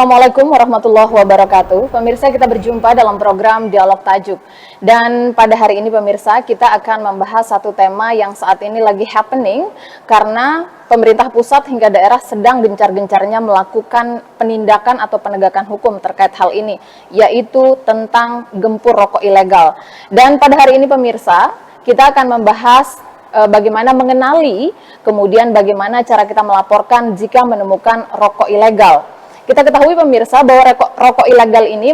Assalamualaikum warahmatullahi wabarakatuh. Pemirsa, kita berjumpa dalam program Dialog Tajuk. Dan pada hari ini pemirsa, kita akan membahas satu tema yang saat ini lagi happening karena pemerintah pusat hingga daerah sedang gencar-gencarnya melakukan penindakan atau penegakan hukum terkait hal ini, yaitu tentang gempur rokok ilegal. Dan pada hari ini pemirsa, kita akan membahas bagaimana mengenali, kemudian bagaimana cara kita melaporkan jika menemukan rokok ilegal. Kita ketahui pemirsa bahwa rokok ilegal ini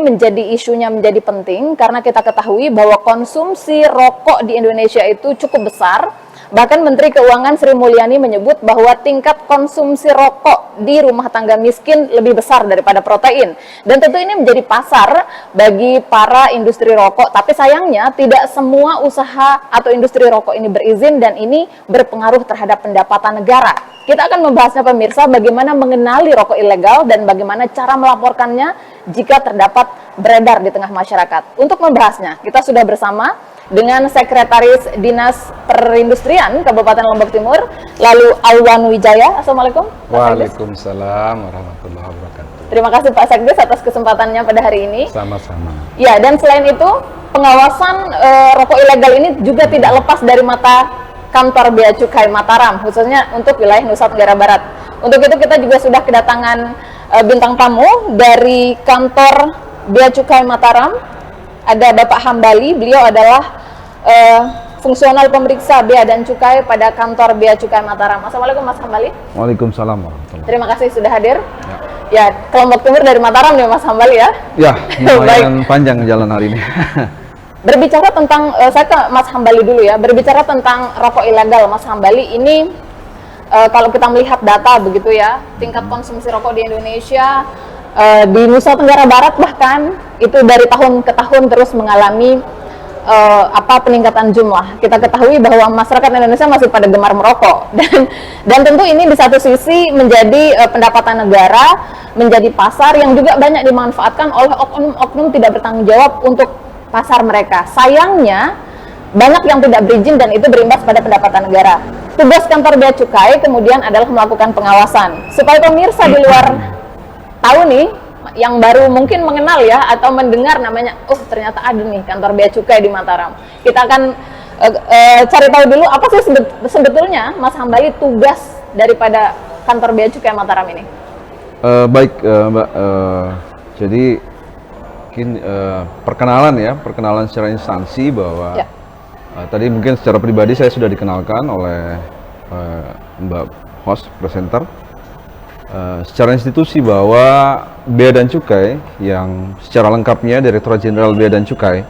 isunya menjadi penting karena kita ketahui bahwa konsumsi rokok di Indonesia itu cukup besar. Bahkan Menteri Keuangan Sri Mulyani menyebut bahwa tingkat konsumsi rokok di rumah tangga miskin lebih besar daripada protein. Dan tentu ini menjadi pasar bagi para industri rokok, tapi sayangnya tidak semua usaha atau industri rokok ini berizin dan ini berpengaruh terhadap pendapatan negara. Kita akan membahasnya pemirsa, bagaimana mengenali rokok ilegal dan bagaimana cara melaporkannya jika terdapat beredar di tengah masyarakat. Untuk membahasnya, kita sudah bersama dengan Sekretaris Dinas Perindustrian Kabupaten Lombok Timur, lalu Alwan Wijaya. Assalamualaikum. Waalaikumsalam warahmatullahi wabarakatuh. Terima kasih Pak Sekdes atas kesempatannya pada hari ini. Sama-sama. Ya, dan selain itu, pengawasan rokok ilegal ini juga tidak lepas dari mata kantor Bea Cukai Mataram, khususnya untuk wilayah Nusa Tenggara Barat. Untuk itu kita juga sudah kedatangan bintang tamu dari kantor Bea Cukai Mataram. Ada Bapak Hambali, beliau adalah fungsional pemeriksa Bea dan Cukai pada kantor Bea Cukai Mataram. Assalamualaikum Mas Hambali. Waalaikumsalam warahmatullahi. Terima kasih sudah hadir. Ya, ke Lombok Timur dari Mataram nih Mas Hambali ya. Ya, lumayan panjang jalan hari ini. Berbicara tentang, saya ke Mas Hambali dulu ya, berbicara tentang rokok ilegal, Mas Hambali, ini kalau kita melihat data begitu ya, tingkat konsumsi rokok di Indonesia, di Nusa Tenggara Barat bahkan, itu dari tahun ke tahun terus mengalami peningkatan jumlah. Kita ketahui bahwa masyarakat Indonesia masih pada gemar merokok, dan tentu ini di satu sisi menjadi pendapatan negara, menjadi pasar yang juga banyak dimanfaatkan oleh oknum-oknum tidak bertanggung jawab untuk pasar mereka. Sayangnya banyak yang tidak berizin dan itu berimbas pada pendapatan negara. Tugas kantor Bea Cukai kemudian adalah melakukan pengawasan supaya pemirsa di luar tahu nih, yang baru mungkin mengenal ya atau mendengar namanya, oh ternyata ada nih kantor Bea Cukai di Mataram. Kita akan cari tahu dulu apa sih sebetulnya Mas Hambali tugas daripada kantor Bea Cukai Mataram ini. Baik Mbak, jadi mungkin perkenalan secara instansi bahwa ya. Tadi mungkin secara pribadi saya sudah dikenalkan oleh Mbak host presenter. Secara institusi bahwa Bea dan Cukai yang secara lengkapnya Direktorat Jenderal Bea dan Cukai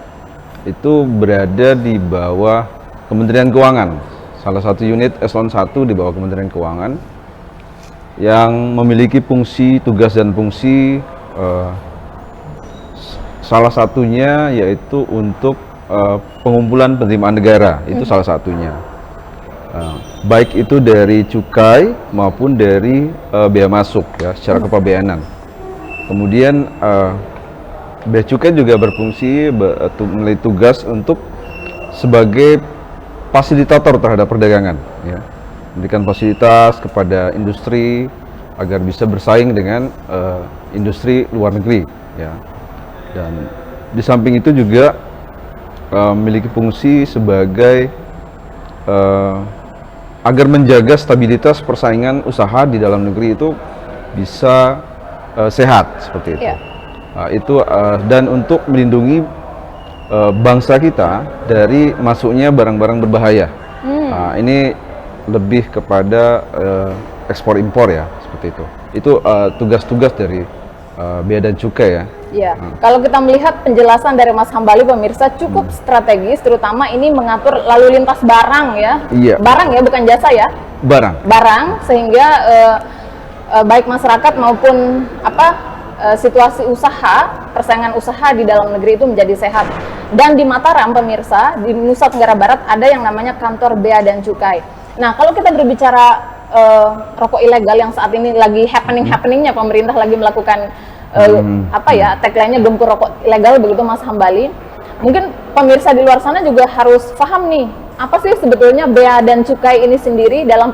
itu berada di bawah Kementerian Keuangan, salah satu unit eselon 1 di bawah Kementerian Keuangan yang memiliki fungsi, tugas dan fungsi salah satunya yaitu untuk pengumpulan penerimaan negara, itu salah satunya. Baik itu dari cukai maupun dari bea masuk ya, secara kepabeanan. Kemudian Bea Cukai juga berfungsi memiliki tugas untuk sebagai fasilitator terhadap perdagangan ya. Memberikan fasilitas kepada industri agar bisa bersaing dengan industri luar negeri ya. Dan di samping itu juga memiliki fungsi sebagai agar menjaga stabilitas persaingan usaha di dalam negeri itu bisa sehat seperti itu. Yeah. Dan untuk melindungi bangsa kita dari masuknya barang-barang berbahaya. Ini lebih kepada ekspor impor ya seperti itu. Itu tugas-tugas dari Bea dan Cukai ya. Ya, kalau kita melihat penjelasan dari Mas Hambali pemirsa cukup strategis, terutama ini mengatur lalu lintas barang ya. Iya. Barang ya, bukan jasa ya. Barang sehingga baik masyarakat maupun situasi usaha, persaingan usaha di dalam negeri itu menjadi sehat. Dan di Mataram pemirsa, di Nusa Tenggara Barat ada yang namanya kantor Bea dan Cukai. Nah, kalau kita berbicara rokok ilegal yang saat ini lagi happeningnya, pemerintah lagi melakukan tagline-nya gempur rokok ilegal begitu Mas Hambali. Mungkin pemirsa di luar sana juga harus paham nih, apa sih sebetulnya Bea dan Cukai ini sendiri dalam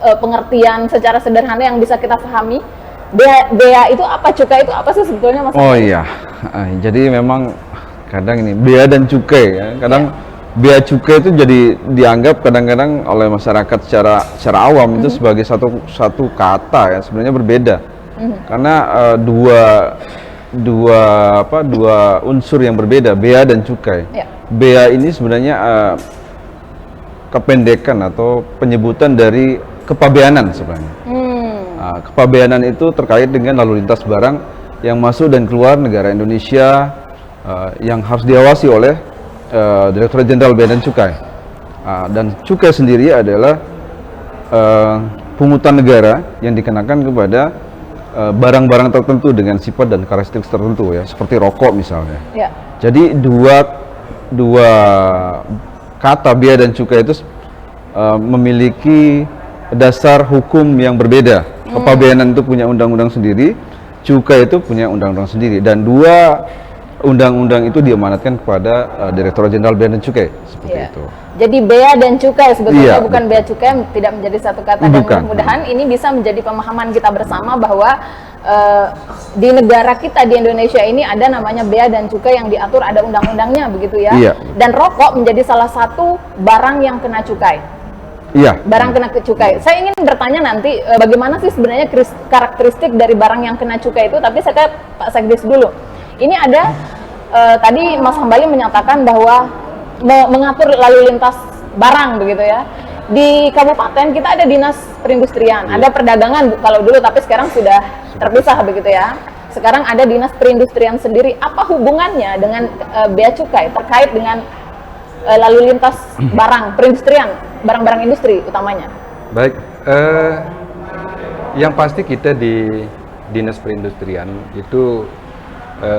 pengertian secara sederhana yang bisa kita pahami. Bea itu apa, cukai itu apa sih sebetulnya Mas? Oh iya, jadi memang kadang ini bea dan cukai ya. Kadang bea cukai itu jadi dianggap kadang-kadang oleh masyarakat secara awam itu sebagai satu kata ya, sebenarnya berbeda. Karena dua unsur yang berbeda, bea dan cukai. Bea ini sebenarnya kependekan atau penyebutan dari kepabeanan sebenarnya. Kepabeanan itu terkait dengan lalu lintas barang yang masuk dan keluar negara Indonesia yang harus diawasi oleh Direktorat Jenderal Bea dan Cukai. Dan cukai sendiri adalah pungutan negara yang dikenakan kepada barang-barang tertentu dengan sifat dan karakteristik tertentu ya, seperti rokok misalnya. Jadi dua kata bea dan cukai itu memiliki dasar hukum yang berbeda. Kepabeanan itu punya undang-undang sendiri, cukai itu punya undang-undang sendiri, dan dua undang-undang itu diamanatkan kepada Direktorat Jenderal Bea dan Cukai seperti itu. Jadi bea dan cukai sebetulnya bukan bea cukai tidak menjadi satu kata, dan mudah-mudahan ini bisa menjadi pemahaman kita bersama bahwa di negara kita di Indonesia ini ada namanya bea dan cukai yang diatur, ada undang-undangnya begitu ya. Dan rokok menjadi salah satu barang yang kena cukai. Barang kena cukai. Saya ingin bertanya nanti bagaimana sih sebenarnya karakteristik dari barang yang kena cukai itu, tapi saya ke Pak Sekdes dulu. Ini ada tadi Mas Hambali menyatakan bahwa mengatur lalu lintas barang begitu ya. Di kabupaten kita ada dinas perindustrian, ada perdagangan kalau dulu, tapi sekarang sudah terpisah begitu ya. Sekarang ada dinas perindustrian sendiri. Apa hubungannya dengan bea cukai terkait dengan lalu lintas barang perindustrian, barang-barang industri utamanya? Baik, yang pasti kita di dinas perindustrian itu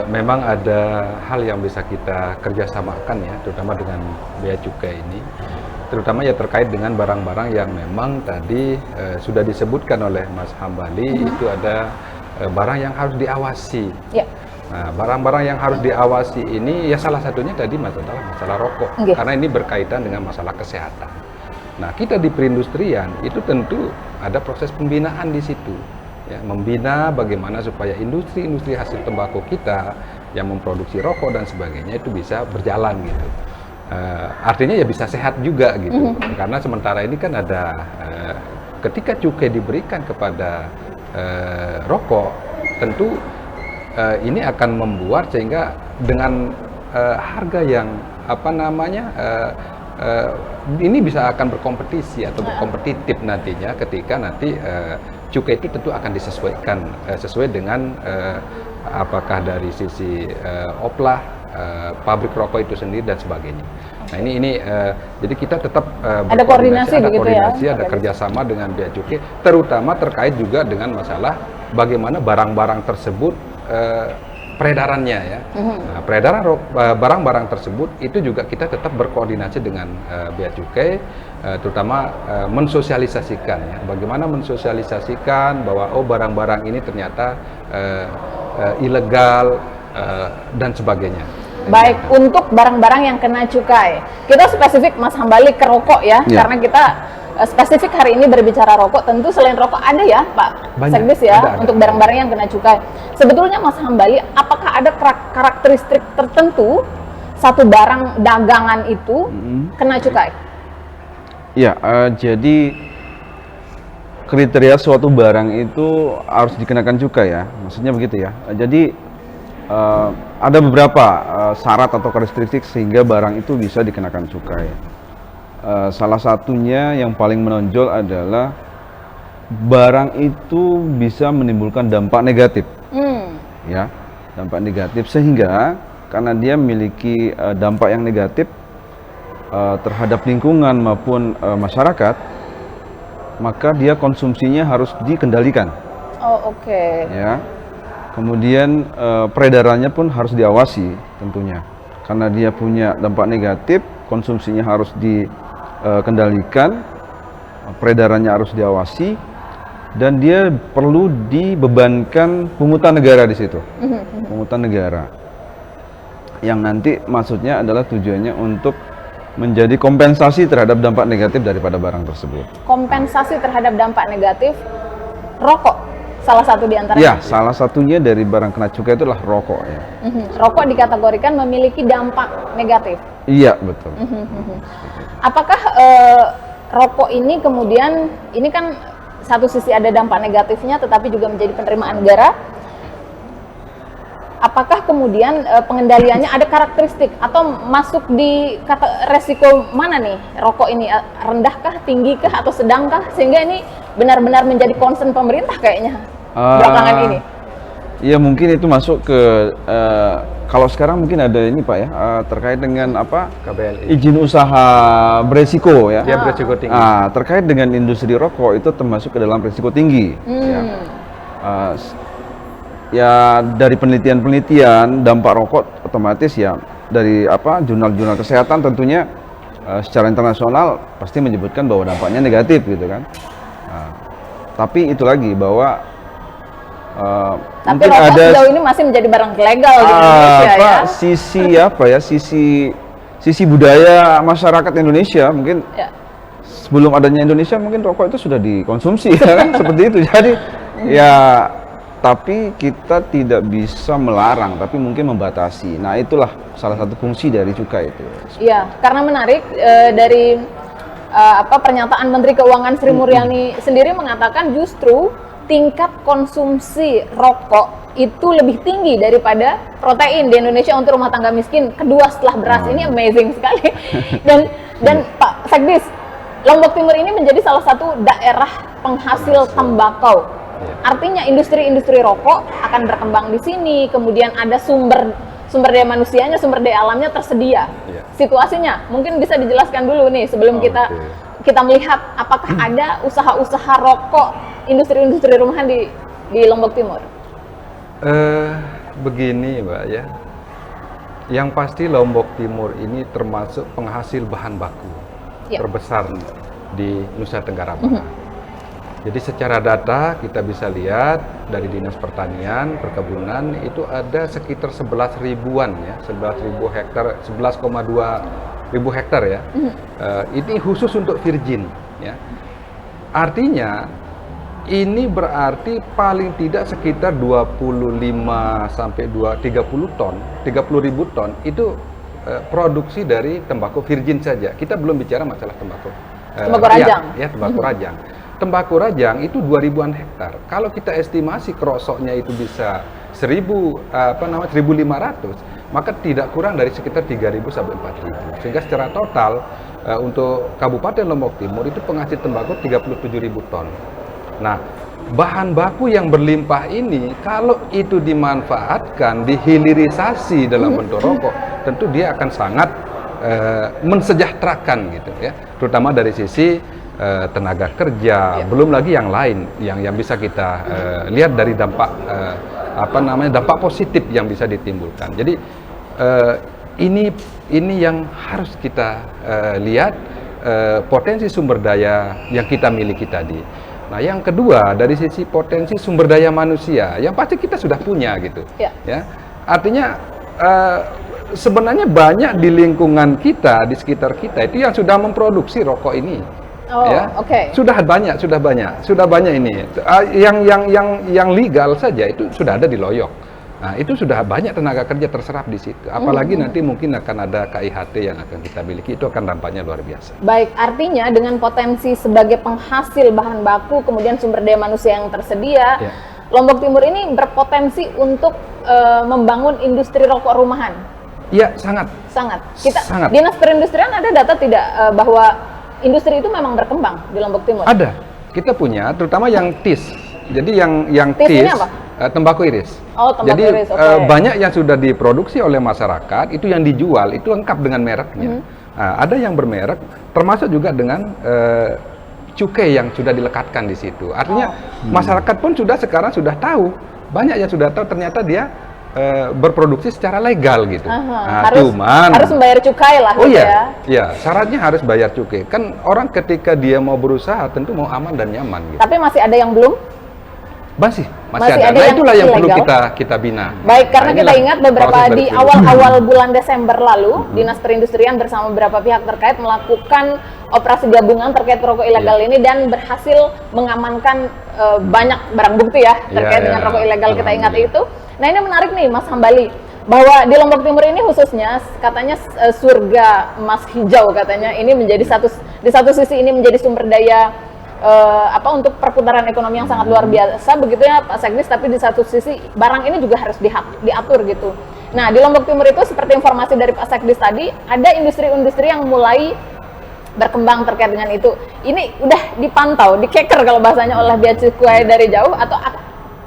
memang ada hal yang bisa kita kerjasamakan ya, terutama dengan bea cukai ini, terutama ya terkait dengan barang-barang yang memang tadi sudah disebutkan oleh Mas Hambali, itu ada barang yang harus diawasi. Nah, barang-barang yang harus diawasi ini ya salah satunya tadi masalah rokok, karena ini berkaitan dengan masalah kesehatan. Nah, kita di perindustrian itu tentu ada proses pembinaan di situ. Ya, membina bagaimana supaya industri-industri hasil tembakau kita yang memproduksi rokok dan sebagainya itu bisa berjalan gitu. Artinya ya bisa sehat juga gitu. Karena sementara ini kan ada ketika cukai diberikan kepada rokok, tentu ini akan membuat sehingga dengan harga yang ini bisa akan berkompetisi atau berkompetitif nantinya ketika nanti cukai itu tentu akan disesuaikan sesuai dengan apakah dari sisi oplah, pabrik rokok itu sendiri dan sebagainya. Nah ini jadi kita tetap ada koordinasi, ada kerjasama dengan bea cukai, terutama terkait juga dengan masalah bagaimana barang-barang tersebut peredarannya ya. Nah, peredaran barang-barang tersebut itu juga kita tetap berkoordinasi dengan bea cukai, terutama mensosialisasikan ya. Bagaimana mensosialisasikan bahwa barang-barang ini ternyata ilegal dan sebagainya. Baik, untuk barang-barang yang kena cukai, kita spesifik Mas Hambali ke rokok ya, karena kita spesifik hari ini berbicara rokok. Tentu selain rokok ada ya Pak Sekdes ya, ada. Untuk barang-barang yang kena cukai. Sebetulnya Mas Hambali, apakah ada karakteristik tertentu satu barang dagangan itu kena cukai? Ya, jadi kriteria suatu barang itu harus dikenakan cukai ya, maksudnya begitu ya. Jadi ada beberapa syarat atau karakteristik sehingga barang itu bisa dikenakan cukai. Salah satunya yang paling menonjol adalah barang itu bisa menimbulkan dampak negatif, ya, dampak negatif, sehingga karena dia memiliki dampak yang negatif terhadap lingkungan maupun masyarakat, maka dia konsumsinya harus dikendalikan. Ya. Kemudian peredarannya pun harus diawasi tentunya, karena dia punya dampak negatif, konsumsinya harus dikendalikan, peredarannya harus diawasi, dan dia perlu dibebankan pungutan negara di situ, pungutan negara, yang nanti maksudnya adalah tujuannya untuk menjadi kompensasi terhadap dampak negatif daripada barang tersebut. Kompensasi terhadap dampak negatif rokok. salah satu di antaranya. Ya, salah satunya dari barang kena cukai itu adalah rokok ya. Rokok dikategorikan memiliki dampak negatif. Iya, betul. Apakah rokok ini kemudian, ini kan satu sisi ada dampak negatifnya tetapi juga menjadi penerimaan negara. Apakah kemudian pengendaliannya ada karakteristik atau masuk di resiko mana nih rokok ini, rendahkah, tinggikah, atau sedangkah, sehingga ini benar-benar menjadi concern pemerintah kayaknya belakangan ini? Ya mungkin itu masuk ke kalau sekarang mungkin ada ini Pak ya, terkait dengan apa, KBLI. izin usaha beresiko ya. Dia beresiko tinggi. Terkait dengan industri rokok itu termasuk ke dalam beresiko tinggi. Ya dari penelitian dampak rokok otomatis ya dari apa jurnal-jurnal kesehatan tentunya secara internasional pasti menyebutkan bahwa dampaknya negatif gitu kan. Tapi itu lagi bahwa tapi mungkin rokok ada sejauh ini masih menjadi barang legal di Indonesia ya. Sisi budaya masyarakat Indonesia mungkin Ya. sebelum adanya Indonesia mungkin rokok itu sudah dikonsumsi ya kan seperti itu. Jadi ya tapi kita tidak bisa melarang, tapi mungkin membatasi. Nah, itulah salah satu fungsi dari cukai itu. Iya, karena menarik dari pernyataan Menteri Keuangan Sri Mulyani sendiri mengatakan justru tingkat konsumsi rokok itu lebih tinggi daripada protein di Indonesia untuk rumah tangga miskin kedua setelah beras. Ini amazing sekali. Dan Pak Sekdis, Lombok Timur ini menjadi salah satu daerah penghasil tembakau. Artinya industri-industri rokok akan berkembang di sini, kemudian ada sumber daya manusianya, sumber daya alamnya tersedia. Situasinya mungkin bisa dijelaskan dulu nih sebelum kita melihat apakah ada usaha-usaha rokok, industri-industri rumahan di Lombok Timur. Begini Mbak ya, yang pasti Lombok Timur ini termasuk penghasil bahan baku terbesar di Nusa Tenggara Barat. Jadi secara data kita bisa lihat dari Dinas Pertanian, Perkebunan itu ada sekitar 11 ribuan ya, 11.000 hektar, 11,2 ribu hektar ya. Ini khusus untuk virgin ya. Artinya ini berarti paling tidak sekitar 25 sampai 30 ton, 30.000 ton itu produksi dari tembakau virgin saja. Kita belum bicara masalah tembakau rajang. Ya, tembakau rajang. Tembakau rajang itu 2.000-an hektar. Kalau kita estimasi kerosoknya itu bisa 1.500, maka tidak kurang dari sekitar 3.000 sampai 4.000. Sehingga secara total untuk Kabupaten Lombok Timur itu penghasil tembakau 37.000 ton. Nah, bahan baku yang berlimpah ini kalau itu dimanfaatkan, dihilirisasi dalam bentuk rokok, tentu dia akan sangat mensejahterakan gitu ya, terutama dari sisi tenaga kerja, belum lagi yang lain yang bisa kita lihat dari dampak dampak positif yang bisa ditimbulkan. Jadi ini yang harus kita lihat potensi sumber daya yang kita miliki tadi. Nah, yang kedua dari sisi potensi sumber daya manusia, yang pasti kita sudah punya gitu. Ya, artinya sebenarnya banyak di lingkungan kita, di sekitar kita itu yang sudah memproduksi rokok ini. Sudah banyak ini. Yang legal saja itu sudah ada di Loyok. Nah, itu sudah banyak tenaga kerja terserap di situ. Apalagi nanti mungkin akan ada KIHT yang akan kita miliki, itu akan dampaknya luar biasa. Baik, artinya dengan potensi sebagai penghasil bahan baku, kemudian sumber daya manusia yang tersedia, Lombok Timur ini berpotensi untuk membangun industri rokok rumahan. Iya, sangat. Sangat. Dinas Perindustrian ada data tidak bahwa industri itu memang berkembang di Lombok Timur? Ada. Kita punya, terutama yang TIS. Jadi yang TIS TIS, ini apa? Tembakau iris. Oh, tembakau iris. Banyak yang sudah diproduksi oleh masyarakat, itu yang dijual, itu lengkap dengan mereknya. Ada yang bermerek, termasuk juga dengan cukai yang sudah dilekatkan di situ. Artinya masyarakat pun sekarang sudah tahu, banyak yang sudah tahu ternyata dia berproduksi secara legal gitu. Harus membayar cukai lah gitu ya. Iya, syaratnya harus bayar cukai. Kan orang ketika dia mau berusaha tentu mau aman dan nyaman gitu. Tapi masih ada yang belum? Masih Masih ada. ada Nah, yang itulah yang perlu ilegal? kita bina. Baik, karena Nah, kita inilah ingat beberapa proses di dari awal-awal bulan Desember lalu, Dinas Perindustrian bersama beberapa pihak terkait melakukan operasi gabungan terkait rokok ilegal ini dan berhasil mengamankan banyak barang bukti ya terkait dengan rokok ilegal kita ingat itu. Nah, ini menarik nih Mas Hambali, bahwa di Lombok Timur ini khususnya katanya surga emas hijau katanya, ini menjadi di satu sisi ini menjadi sumber daya untuk perputaran ekonomi yang sangat luar biasa begitu ya Pak Sekdis, tapi di satu sisi barang ini juga harus diatur gitu. Nah, di Lombok Timur itu seperti informasi dari Pak Sekdis tadi, ada industri-industri yang mulai berkembang terkait dengan itu. Ini udah dipantau, dikeker kalau bahasanya oleh Bea Cukai dari jauh, atau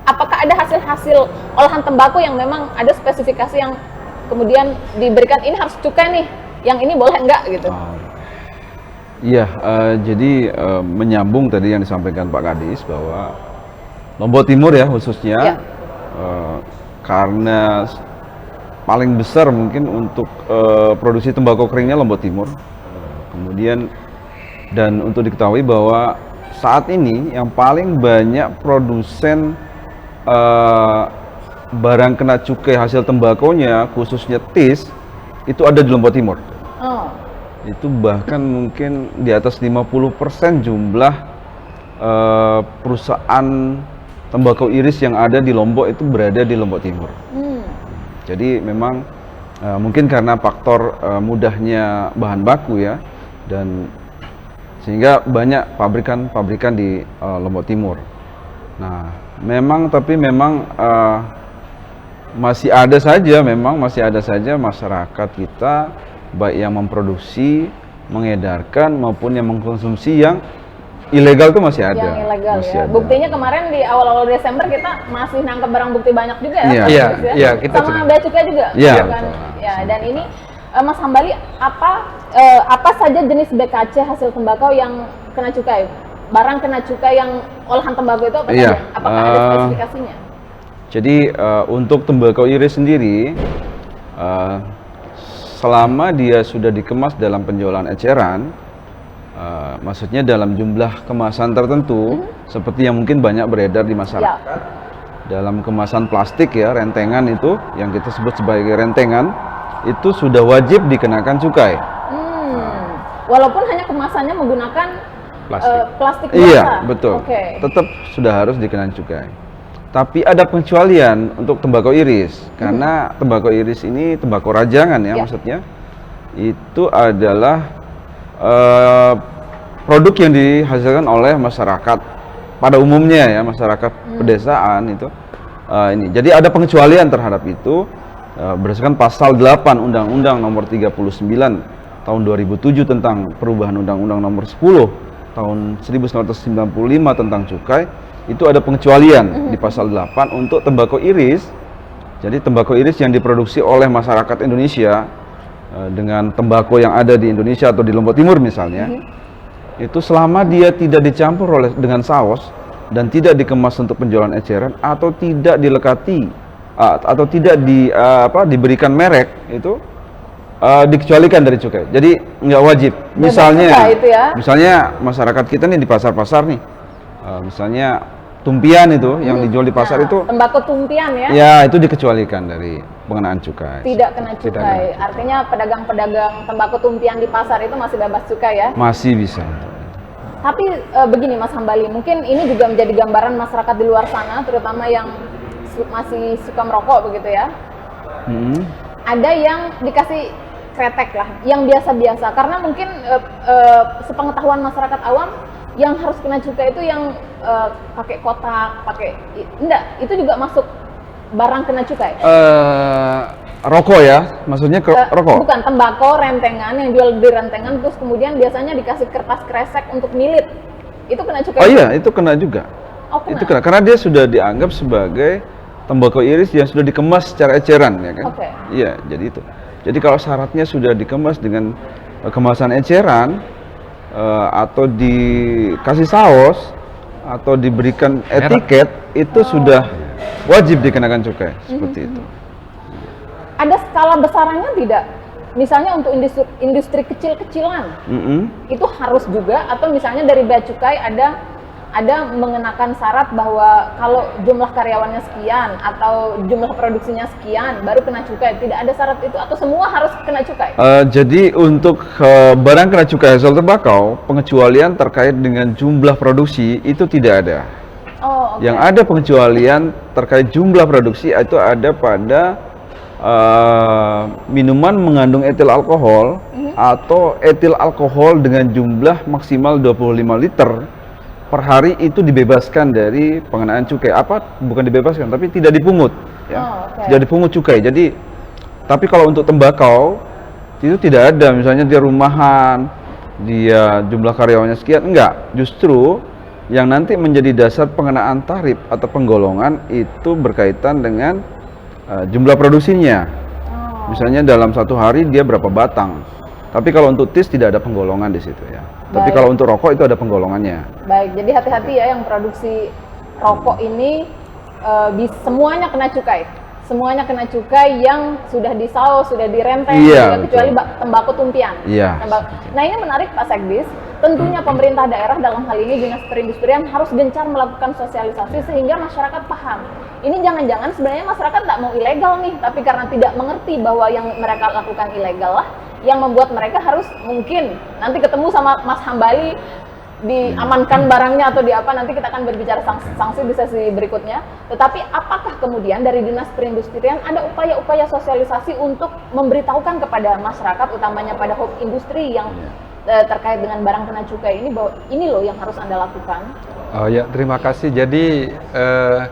apakah ada hasil-hasil olahan tembakau yang memang ada spesifikasi yang kemudian diberikan ini harus cukai nih, yang ini boleh enggak gitu? Iya, jadi menyambung tadi yang disampaikan Pak Kadis bahwa Lombok Timur ya khususnya, karena paling besar mungkin untuk produksi tembakau keringnya Lombok Timur. Kemudian dan untuk diketahui bahwa saat ini yang paling banyak produsen barang kena cukai hasil tembakaunya khususnya TIS itu ada di Lombok Timur. Itu bahkan mungkin di atas 50% jumlah perusahaan tembakau iris yang ada di Lombok itu berada di Lombok Timur. Jadi memang mungkin karena faktor mudahnya bahan baku ya, dan sehingga banyak pabrikan-pabrikan di Lombok Timur. Nah, tapi memang masih ada saja masyarakat kita baik yang memproduksi, mengedarkan maupun yang mengkonsumsi yang ilegal itu masih ada. Yang ilegal masih ya. ada. Buktinya kemarin di awal-awal Desember kita masih nangkep barang bukti banyak juga ya. Iya, Pak, iya, kita sama sudah. Bea Cukai juga. Iya, kan? betul. Ya, dan ini Mas Hambali, apa saja jenis BKC hasil tembakau yang kena cukai? Barang kena cukai yang olahan tembakau itu apa Iya, saja? Apakah ada spesifikasinya? Jadi untuk tembakau iris sendiri, selama dia sudah dikemas dalam penjualan eceran, maksudnya dalam jumlah kemasan tertentu, seperti yang mungkin banyak beredar di masyarakat, dalam kemasan plastik ya, rentengan itu, yang kita sebut sebagai rentengan, itu sudah wajib dikenakan cukai. Walaupun hanya kemasannya menggunakan plastik biasa? Iya, betul. Okay. Tetap sudah harus dikenakan cukai. Tapi ada pengecualian untuk tembakau iris, karena tembakau iris ini tembakau rajangan ya, maksudnya itu adalah produk yang dihasilkan oleh masyarakat pada umumnya ya, masyarakat pedesaan itu. Ini jadi ada pengecualian terhadap itu berdasarkan pasal 8 Undang-Undang Nomor 39 tahun 2007 tentang perubahan Undang-Undang Nomor 10 tahun 1995 tentang cukai. Itu ada pengecualian di pasal 8 untuk tembakau iris. Jadi tembakau iris yang diproduksi oleh masyarakat Indonesia dengan tembakau yang ada di Indonesia atau di Lombok Timur misalnya, itu selama dia tidak dicampur dengan saus dan tidak dikemas untuk penjualan eceran atau tidak dilekati atau tidak diberikan merek, itu dikecualikan dari cukai. Jadi nggak wajib. Misalnya masyarakat kita nih di pasar-pasar nih, misalnya tumpian itu yang dijual di pasar itu tembakau tumpian ya? Ya, itu dikecualikan dari pengenaan cukai. Tidak kena cukai. Artinya pedagang-pedagang tembakau tumpian di pasar itu masih bebas cukai ya? Masih bisa. Tapi begini Mas Hambali, mungkin ini juga menjadi gambaran masyarakat di luar sana, terutama yang masih suka merokok begitu ya. Ada yang dikasih kretek lah, yang biasa-biasa, karena mungkin sepengetahuan masyarakat awam yang harus kena cukai itu yang pakai kotak, enggak, itu juga masuk barang kena cukai. Rokok ya, maksudnya rokok? Bukan, tembakau rentengan yang jual di rentengan, terus kemudian biasanya dikasih kertas kresek untuk milit, itu kena cukai? Oh iya, itu kena juga. Oh, kena. Itu kena, karena dia sudah dianggap sebagai tembakau iris yang sudah dikemas secara eceran ya kan? Iya, jadi itu. Jadi kalau syaratnya sudah dikemas dengan kemasan eceran, atau dikasih saus atau diberikan etiket, itu sudah wajib dikenakan cukai, seperti itu. Ada skala besarannya tidak? Misalnya untuk industri kecil-kecilan, itu harus juga, atau misalnya dari bea cukai ada ada mengenakan syarat bahwa kalau jumlah karyawannya sekian atau jumlah produksinya sekian baru kena cukai. Tidak ada syarat itu atau semua harus kena cukai? Jadi untuk barang kena cukai hasil tembakau, pengecualian terkait dengan jumlah produksi itu tidak ada. Oh, oke. Yang ada pengecualian terkait jumlah produksi itu ada pada minuman mengandung etil alkohol atau etil alkohol dengan jumlah maksimal 25 liter per hari itu dibebaskan dari pengenaan cukai. Bukan dibebaskan, tapi tidak dipungut. Ya. Oh, oke. Tidak dipungut cukai. Jadi, tapi kalau untuk tembakau itu tidak ada. Misalnya dia rumahan, dia jumlah karyawannya sekian, enggak. Justru yang nanti menjadi dasar pengenaan tarif atau penggolongan itu berkaitan dengan jumlah produksinya. Misalnya dalam satu hari dia berapa batang. Tapi kalau untuk TIS tidak ada penggolongan di situ ya. Tapi Baik. kalau untuk rokok itu ada penggolongannya. Baik, jadi hati-hati ya yang produksi rokok ini semuanya kena cukai. Semuanya kena cukai yang sudah disaus, sudah direnteng, Iya, ya, kecuali betul. tembakau tumpian. Iya. Nah ini menarik Pak Sekdis, tentunya pemerintah daerah dalam hal ini Dinas Perindustrian harus gencar melakukan sosialisasi sehingga masyarakat paham. Ini jangan-jangan sebenarnya masyarakat tak mau ilegal nih, tapi karena tidak mengerti bahwa yang mereka lakukan ilegal lah yang membuat mereka harus mungkin nanti ketemu sama Mas Hambali diamankan barangnya atau di apa, nanti kita akan berbicara sanksi di sesi berikutnya. Tetapi apakah kemudian dari Dinas Perindustrian ada upaya-upaya sosialisasi untuk memberitahukan kepada masyarakat, utamanya pada hub industri yang terkait dengan barang kena cukai ini, bahwa ini loh yang harus Anda lakukan? Oh ya, terima kasih. Jadi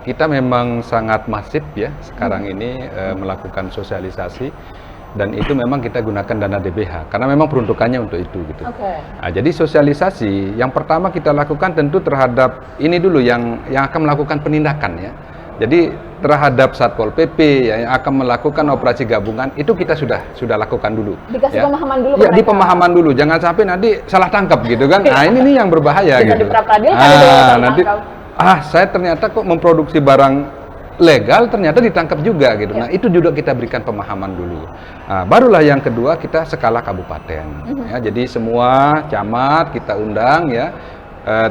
kita memang sangat masif ya sekarang ini melakukan sosialisasi. Dan itu memang kita gunakan dana DBH karena memang peruntukannya untuk itu gitu. Oke. Nah, jadi sosialisasi yang pertama kita lakukan tentu terhadap ini dulu yang akan melakukan penindakan ya. Jadi terhadap Satpol PP yang akan melakukan operasi gabungan itu kita sudah lakukan dulu. Dikasih ya. pemahaman dulu. Ya, di pemahaman dulu. Jangan sampai nanti salah tangkap gitu kan. Nah, ini nih yang berbahaya Bisa gitu. diperadilan kalau nanti tangkap. saya ternyata kok memproduksi barang legal ternyata ditangkap juga gitu. Nah itu juga kita berikan pemahaman dulu. Nah, barulah yang kedua kita skala kabupaten. Ya, jadi semua camat kita undang ya,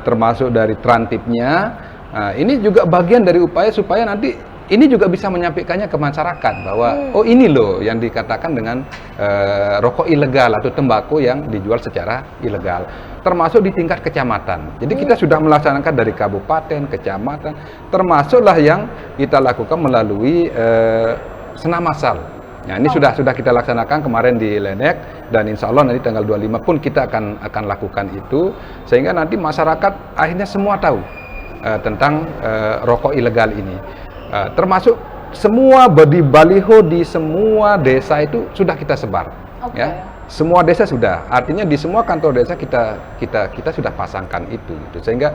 termasuk dari Trantipnya. Nah, ini juga bagian dari upaya supaya nanti ini juga bisa menyampaikannya ke masyarakat bahwa oh ini loh yang dikatakan dengan rokok ilegal atau tembakau yang dijual secara ilegal. Termasuk di tingkat kecamatan. Jadi kita sudah melaksanakan dari kabupaten, kecamatan, termasuklah yang kita lakukan melalui senam massal. Nah, ini sudah kita laksanakan kemarin di Lenek dan insya Allah nanti tanggal 25 pun kita akan lakukan itu sehingga nanti masyarakat akhirnya semua tahu tentang rokok ilegal ini. Termasuk semua baliho di semua desa itu sudah kita sebar. Okay. Ya. Semua desa sudah, artinya di semua kantor desa kita sudah pasangkan itu gitu. Sehingga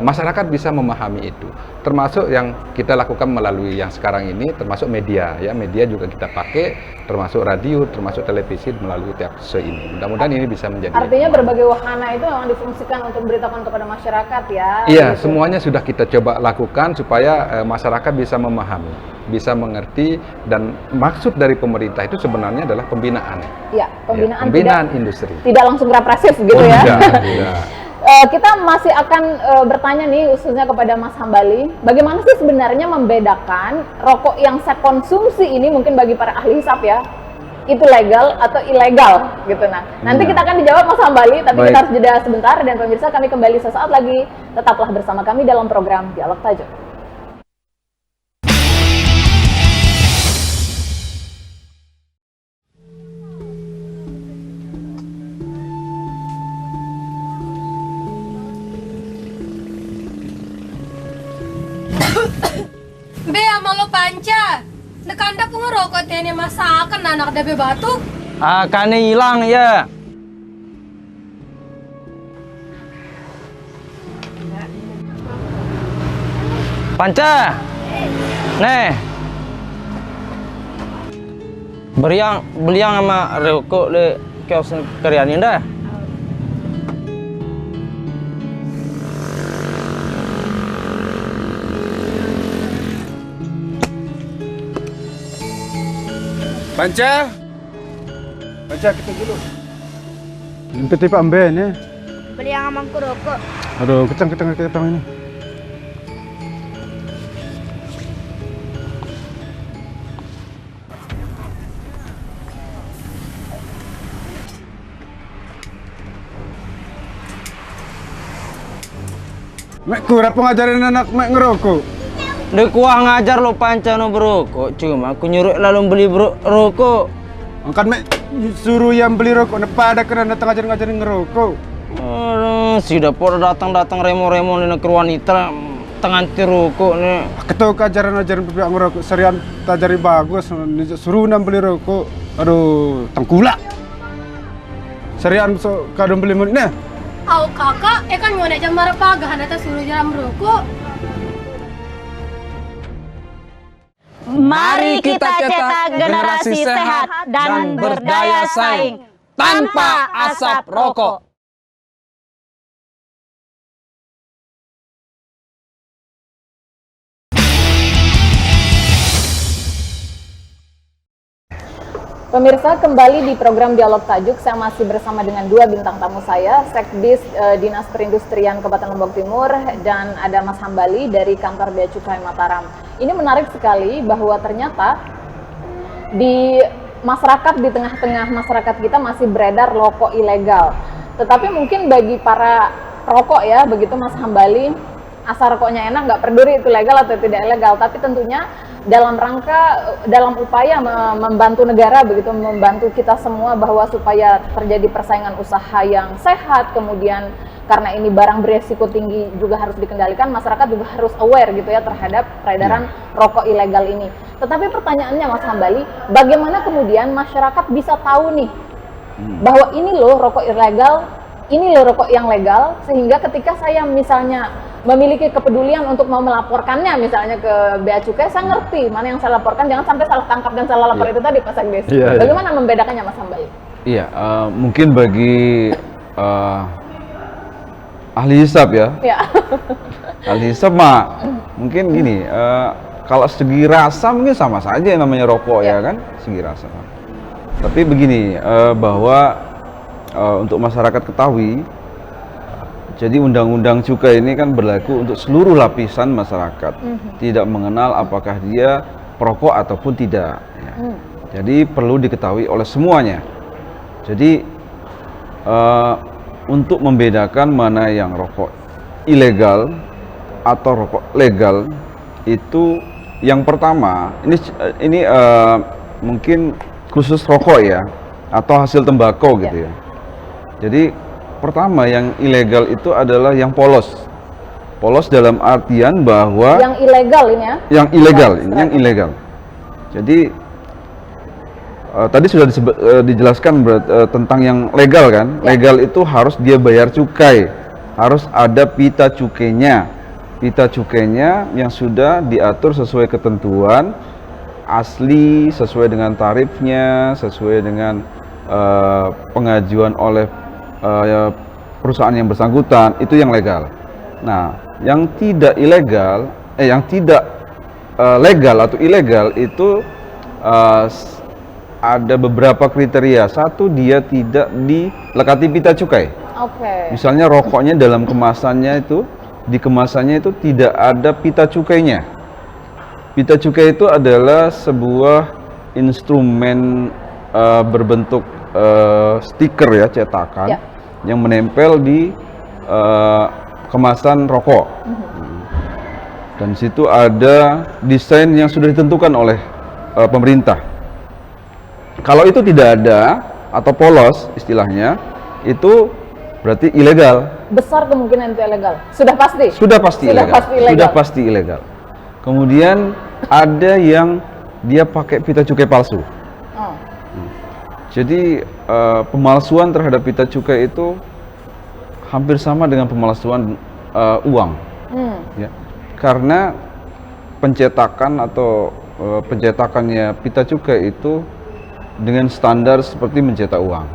masyarakat bisa memahami itu. Termasuk yang kita lakukan melalui yang sekarang ini, termasuk media ya, media juga kita pakai, termasuk radio, termasuk televisi melalui TAPSE ini. Mudah-mudahan ini bisa menjadi. Artinya berbagai wahana itu memang difungsikan untuk memberitahukan kepada masyarakat ya. Iya, gitu. semuanya sudah kita coba lakukan supaya masyarakat bisa memahami, bisa mengerti, dan maksud dari pemerintah itu sebenarnya adalah pembinaan. Iya, pembinaan industri. Tidak langsung represif gitu ya. Tidak. Kita masih akan bertanya nih khususnya kepada Mas Hambali, bagaimana sih sebenarnya membedakan rokok yang saya konsumsi ini mungkin bagi para ahli hisap ya, itu legal atau ilegal gitu. Nah, nanti kita akan dijawab Mas Hambali, tapi kita harus jeda sebentar dan pemirsa kami kembali sesaat lagi. Tetaplah bersama kami dalam program Dialog Tajuk. Be, sama lo panca. Nekanda pun ngerokok tene masakan anak dabe batuk. Akan hilang ya. Panca. Nih. Beliang sama rokok di kios Karyani dah. Panca kita dulu. Limpet Pak Amben ya. Beli yang amangku rokok. Aduh, kencang ini. Mek kurang ngajarin anak mek ngerokok. Dek kuah ngajar lo Panca no berokok, cuma aku nyuruh lalu beli rokok. Angkat mek suruh yang beli rokok, nepa ada kena datang ngajarin ngerokok. Si dapur datang remo-remo di negeri wanita tengah rokok nih. Ketau ajaran pihak ngerokok, serian tajari bagus, suruh nam beli rokok. Aduh, tengkulak. Serian so kadang beli mana? Au kakak, kan mau jam marah pagahan atas suruh jalan merokok. Mari kita cetak generasi sehat dan berdaya saing tanpa asap rokok. Pemirsa, kembali di program Dialog Tajuk, saya masih bersama dengan dua bintang tamu saya, Sekdis Dinas Perindustrian Kabupaten Lombok Timur, dan ada Mas Hambali dari kantor Bea Cukai Mataram. Ini menarik sekali bahwa ternyata di masyarakat, di tengah-tengah masyarakat kita masih beredar rokok ilegal. Tetapi mungkin bagi para perokok ya, begitu Mas Hambali, asal rokoknya enak, nggak peduli itu legal atau tidak ilegal, tapi tentunya dalam upaya membantu negara, begitu membantu kita semua bahwa supaya terjadi persaingan usaha yang sehat, kemudian karena ini barang beresiko tinggi juga harus dikendalikan, masyarakat juga harus aware gitu ya terhadap peredaran rokok ilegal ini. Tetapi pertanyaannya Mas Hambali, bagaimana kemudian masyarakat bisa tahu nih bahwa ini loh rokok ilegal, ini loh rokok yang legal, sehingga ketika saya misalnya memiliki kepedulian untuk mau melaporkannya misalnya ke Bea Cukai, saya ngerti mana yang saya laporkan, jangan sampai salah tangkap dan salah lapor itu tadi Pak Sekdes. Bagaimana membedakannya Mas Hambali? Iya, mungkin bagi ahli hisab ya. Ahli hisab mah mungkin gini, kalau segi rasa mungkin sama saja namanya rokok ya kan, segi rasa. Tapi begini, bahwa untuk masyarakat ketahui, jadi undang-undang cukai ini kan berlaku untuk seluruh lapisan masyarakat, tidak mengenal apakah dia perokok ataupun tidak. Ya. Jadi perlu diketahui oleh semuanya. Jadi untuk membedakan mana yang rokok ilegal atau rokok legal, itu yang pertama ini mungkin khusus rokok ya, atau hasil tembakau gitu ya. Jadi pertama, yang ilegal itu adalah yang polos. Polos dalam artian bahwa yang ilegal ini ya? Yang ilegal, yang ilegal. Jadi tadi sudah dijelaskan tentang yang legal kan? Legal itu harus dia bayar cukai, harus ada pita cukainya. Pita cukainya yang sudah diatur sesuai ketentuan asli, sesuai dengan tarifnya, sesuai dengan pengajuan oleh perusahaan yang bersangkutan, itu yang legal. Nah, yang tidak ilegal, yang tidak legal atau ilegal itu ada beberapa kriteria. Satu, dia tidak dilekati pita cukai. Misalnya rokoknya dalam kemasannya itu, di kemasannya itu tidak ada pita cukainya. Pita cukai itu adalah sebuah instrumen berbentuk stiker ya, cetakan yang menempel di kemasan rokok. Dan situ ada desain yang sudah ditentukan oleh pemerintah. Kalau itu tidak ada atau polos istilahnya, itu berarti ilegal. Besar kemungkinan itu ilegal. Sudah pasti? Sudah pasti ilegal. Sudah pasti ilegal. Kemudian ada yang dia pakai pita cukai palsu. Jadi pemalsuan terhadap pita cukai itu hampir sama dengan pemalsuan uang, ya. Karena pencetakan atau pencetakannya pita cukai itu dengan standar seperti mencetak uang.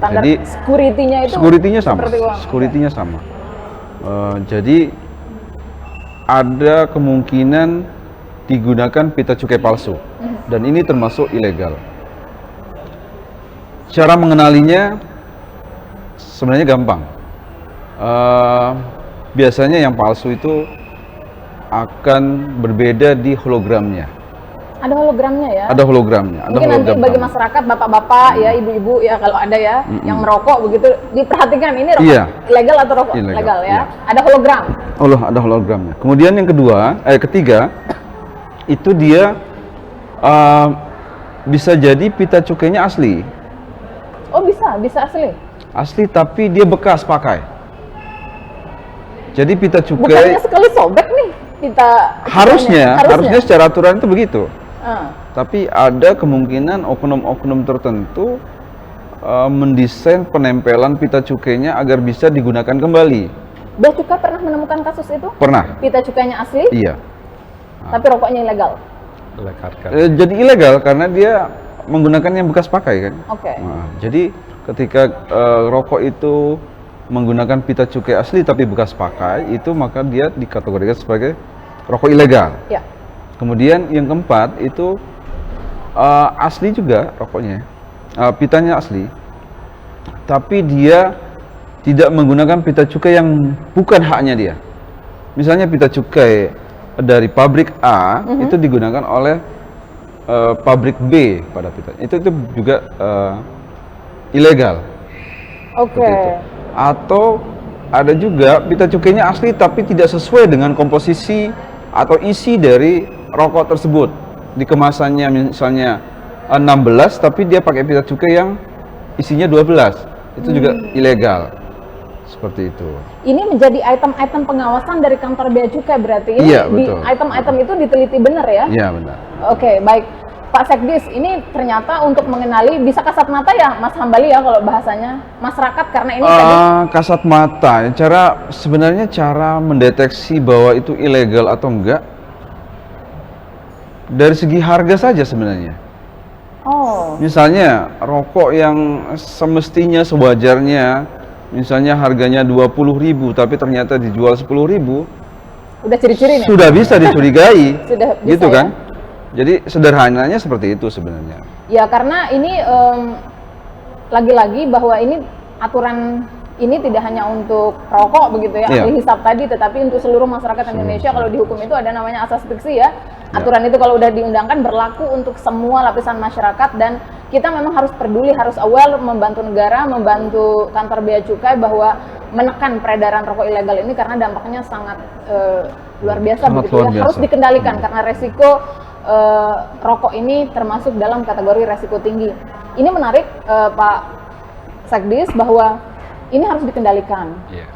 Standar. Jadi security-nya itu sama. Security-nya sama. Jadi ada kemungkinan digunakan pita cukai palsu, dan ini termasuk ilegal. Cara mengenalinya sebenarnya gampang. Biasanya yang palsu itu akan berbeda di hologramnya. Ada hologramnya ya? Ada hologramnya. Ada Mungkin nanti hologram bagi tamu. masyarakat, bapak-bapak ya, ibu-ibu ya kalau ada ya yang merokok begitu diperhatikan ini rokok Iya. ilegal atau rokok Ilegal, legal ya. iya. Ada hologram. Oh, ada hologramnya. Kemudian yang ketiga itu dia bisa jadi pita cukainya asli. Oh bisa asli. Asli tapi dia bekas pakai. Jadi pita cukai Bukannya sekali sobek nih kita harusnya secara aturan itu begitu. Ah. Tapi ada kemungkinan oknum-oknum tertentu mendesain penempelan pita cukainya agar bisa digunakan kembali. Bea Cukai pernah menemukan kasus itu? Pernah? Pita cukainya asli, Iya. tapi rokoknya ilegal. Jadi ilegal karena dia menggunakan yang bekas pakai kan. Oke. Nah, jadi ketika rokok itu menggunakan pita cukai asli tapi bekas pakai, itu maka dia dikategorikan sebagai rokok ilegal. Ya. Kemudian yang keempat itu asli juga rokoknya, pitanya asli, tapi dia tidak menggunakan pita cukai yang bukan haknya dia. Misalnya pita cukai dari pabrik A itu digunakan oleh pabrik B pada pita, itu juga ilegal. Oke. Seperti itu. Atau ada juga pita cukainya asli tapi tidak sesuai dengan komposisi atau isi dari rokok tersebut. Di kemasannya misalnya 16 tapi dia pakai pita cukai yang isinya 12. Itu juga ilegal. Seperti itu. Ini menjadi item-item pengawasan dari kantor Bea Cukai berarti. Ini Iya, betul. item-item itu diteliti benar ya? Iya, benar. Oke, baik. Pak Sekdis, ini ternyata untuk mengenali bisa kasat mata ya Mas Hambali ya kalau bahasanya masyarakat karena ini tadi Kasat mata, sebenarnya cara mendeteksi bahwa itu ilegal atau enggak dari segi harga saja sebenarnya. oh Misalnya rokok yang semestinya sewajarnya, misalnya harganya 20.000 tapi ternyata dijual 10.000, udah ciri-ciri nih. sudah bisa dicurigai, Sudah bisa gitu ya? kan? Jadi sederhananya seperti itu sebenarnya. Ya karena ini lagi-lagi bahwa ini aturan ini tidak hanya untuk rokok begitu ya, Iya. ahli hisap tadi, tetapi untuk seluruh masyarakat Indonesia. Kalau di hukum itu ada namanya asas fiksi ya. Aturan itu kalau udah diundangkan berlaku untuk semua lapisan masyarakat dan kita memang harus peduli, harus aware, membantu negara, membantu kantor Bea Cukai bahwa menekan peredaran rokok ilegal ini karena dampaknya sangat luar biasa Sangat begitu luar ya. biasa. Harus dikendalikan karena resiko rokok ini termasuk dalam kategori resiko tinggi. Ini menarik Pak Sekdis bahwa ini harus dikendalikan. Iya.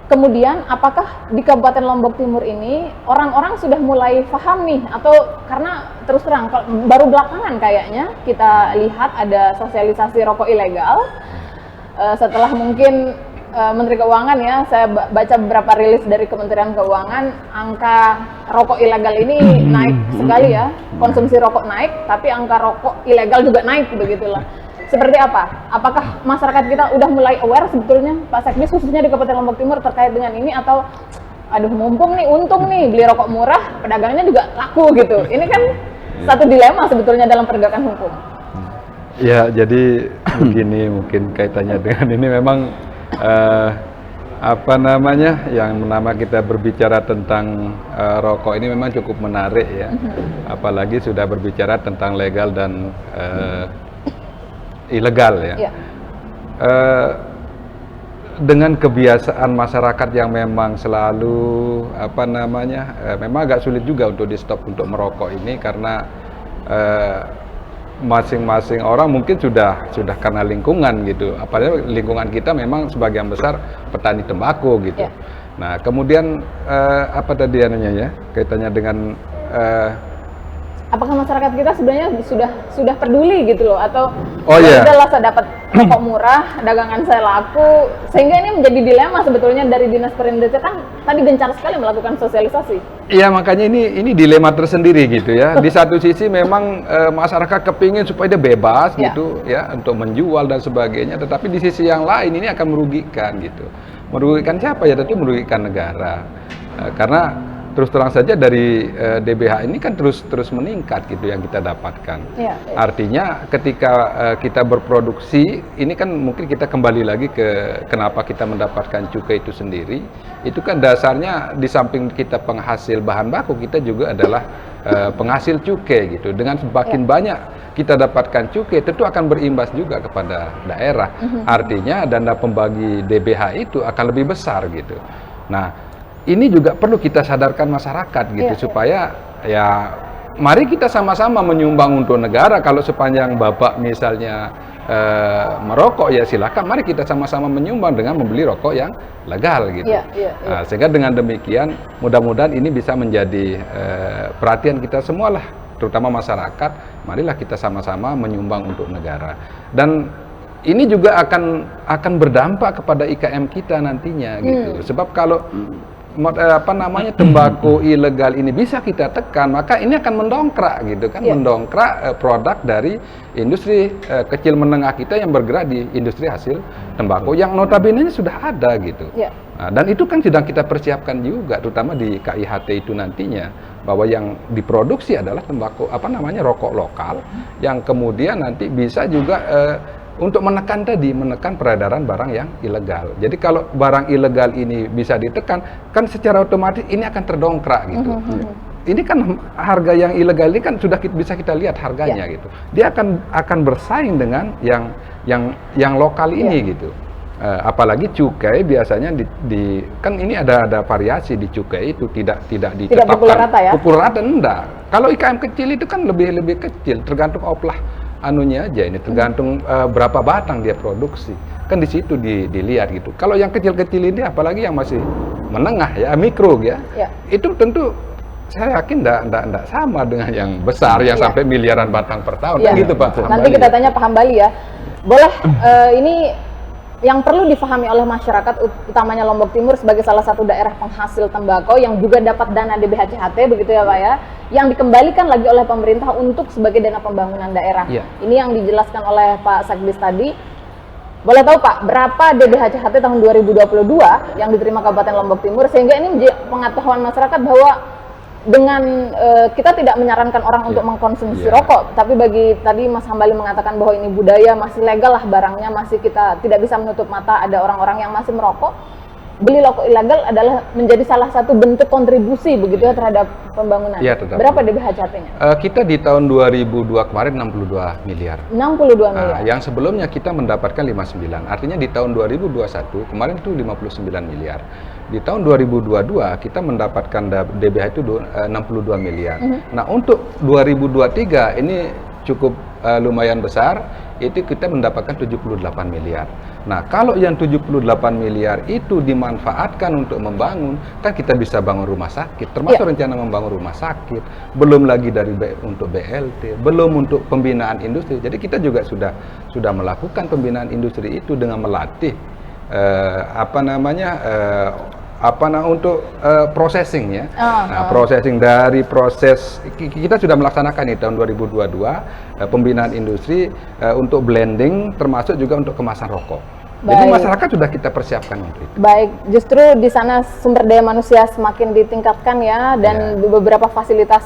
Kemudian apakah di Kabupaten Lombok Timur ini orang-orang sudah mulai paham nih atau karena terus terang baru belakangan kayaknya kita lihat ada sosialisasi rokok ilegal setelah mungkin Menteri Keuangan ya, saya baca beberapa rilis dari Kementerian Keuangan, angka rokok ilegal ini naik sekali ya, konsumsi rokok naik, tapi angka rokok ilegal juga naik begitulah. Seperti apa? Apakah masyarakat kita udah mulai aware sebetulnya, Pak Sekdis, khususnya di Kabupaten Lombok Timur terkait dengan ini, atau aduh mumpung nih, untung nih beli rokok murah, pedagangnya juga laku gitu. Ini kan satu dilema sebetulnya dalam penegakan hukum. Ya, jadi begini mungkin kaitannya dengan ini memang apa namanya yang nama kita berbicara tentang rokok ini memang cukup menarik ya, apalagi sudah berbicara tentang legal dan ilegal ya. Ya. Dengan kebiasaan masyarakat yang memang selalu apa namanya memang agak sulit juga untuk di stop untuk merokok ini karena masing-masing orang mungkin sudah karena lingkungan gitu, apalagi lingkungan kita memang sebagian besar petani tembakau gitu. Ya. Nah kemudian apa tadi anunya ya kaitannya dengan Apakah masyarakat kita sebenarnya sudah peduli gitu loh, atau iya. udahlah saya dapat rokok murah, dagangan saya laku, sehingga ini menjadi dilema sebetulnya dari Dinas Perindustrian kan tadi gencar sekali melakukan sosialisasi. Iya, makanya ini dilema tersendiri gitu ya. Di satu sisi memang masyarakat kepingin supaya dia bebas Ya. gitu ya untuk menjual dan sebagainya, tetapi di sisi yang lain ini akan merugikan gitu. Merugikan siapa ya? Tentu merugikan negara. Karena terus terang saja dari DBH ini kan terus meningkat gitu yang kita dapatkan. Iya, iya. Artinya ketika kita berproduksi, ini kan mungkin kita kembali lagi ke kenapa kita mendapatkan cukai itu sendiri. Itu kan dasarnya di samping kita penghasil bahan baku, kita juga adalah penghasil cukai gitu. Dengan semakin banyak kita dapatkan cukai, tentu akan berimbas juga kepada daerah. Artinya dana pembagi DBH itu akan lebih besar gitu. Nah, ini juga perlu kita sadarkan masyarakat gitu, supaya ya mari kita sama-sama menyumbang untuk negara. Kalau sepanjang Bapak misalnya merokok, ya silakan, mari kita sama-sama menyumbang dengan membeli rokok yang legal gitu. Nah, sehingga dengan demikian mudah-mudahan ini bisa menjadi perhatian kita semua lah, terutama masyarakat. Marilah kita sama-sama menyumbang untuk negara. Dan ini juga akan berdampak kepada IKM kita nantinya gitu. Sebab kalau tembakau ilegal ini bisa kita tekan, maka ini akan mendongkrak gitu kan, mendongkrak produk dari industri kecil menengah kita yang bergerak di industri hasil tembakau yang notabene sudah ada gitu. Nah, dan itu kan sedang kita persiapkan juga, terutama di KIHT itu nantinya, bahwa yang diproduksi adalah tembakau rokok lokal yang kemudian nanti bisa juga untuk menekan peredaran barang yang ilegal. Jadi kalau barang ilegal ini bisa ditekan, kan secara otomatis ini akan terdongkrak gitu. Ini kan harga yang ilegal ini kan sudah bisa kita lihat harganya gitu. Dia akan bersaing dengan yang lokal ini gitu. Apalagi cukai biasanya kan ini ada variasi di cukai itu, tidak ditetapkan pukul rata ya? Pukul rata enggak. Kalau IKM kecil itu kan lebih kecil, tergantung oplah anunya aja, ini tergantung berapa batang dia produksi, kan di situ dilihat gitu. Kalau yang kecil-kecil ini, apalagi yang masih menengah ya, mikro ya, itu tentu saya yakin enggak sama dengan yang besar yang sampai miliaran batang per tahun kan gitu Pak. Nanti kita tanya Pak Hambali ya. Boleh, ini yang perlu difahami oleh masyarakat, utamanya Lombok Timur sebagai salah satu daerah penghasil tembakau yang juga dapat dana DBHCHT, begitu ya Pak ya, yang dikembalikan lagi oleh pemerintah untuk sebagai dana pembangunan daerah. Ini yang dijelaskan oleh Pak Sekdis tadi. Boleh tahu Pak, berapa DBHCHT tahun 2022 yang diterima Kabupaten Lombok Timur, sehingga ini menjadi pengetahuan masyarakat bahwa dengan kita tidak menyarankan orang untuk mengkonsumsi rokok, tapi bagi tadi Mas Hambali mengatakan bahwa ini budaya, masih legal lah barangnya, masih kita tidak bisa menutup mata ada orang-orang yang masih merokok. Beli rokok ilegal adalah menjadi salah satu bentuk kontribusi begitu ya terhadap pembangunan. Berapa DBHCHT-nya? Kita di tahun 2002 kemarin 62 miliar. 62 miliar. Yang sebelumnya kita mendapatkan 59. Artinya di tahun 2021 kemarin itu 59 miliar. Di tahun 2022 kita mendapatkan DBH itu 62 miliar. Nah, untuk 2023 ini cukup lumayan besar, itu kita mendapatkan 78 miliar. Nah, kalau yang 78 miliar itu dimanfaatkan untuk membangun, kan kita bisa bangun rumah sakit, termasuk rencana membangun rumah sakit, belum lagi untuk BLT, belum untuk pembinaan industri. Jadi kita juga sudah melakukan pembinaan industri itu dengan melatih untuk processing ya. Processing dari proses kita sudah melaksanakan di tahun 2022 pembinaan industri untuk blending, termasuk juga untuk kemasan rokok. Jadi masyarakat sudah kita persiapkan untuk itu. Baik, justru di sana sumber daya manusia semakin ditingkatkan ya, dan beberapa fasilitas